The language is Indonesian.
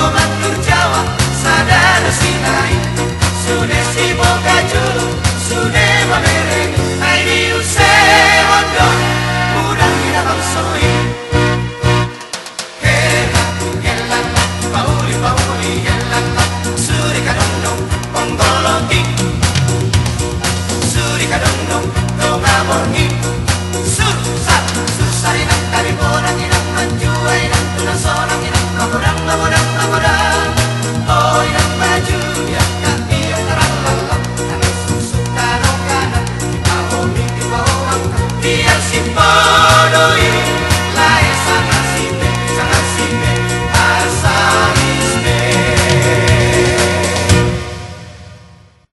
batur Jawa sadar sinai sudah si boga julu sudah mamereng ai diuse ondo udang ina bangsoi kera yelan pauli pauli yelan suri kadondong bonggologi suri kadondong dongaborni susah susah inang tari bolang inang manjuai inang tulang sola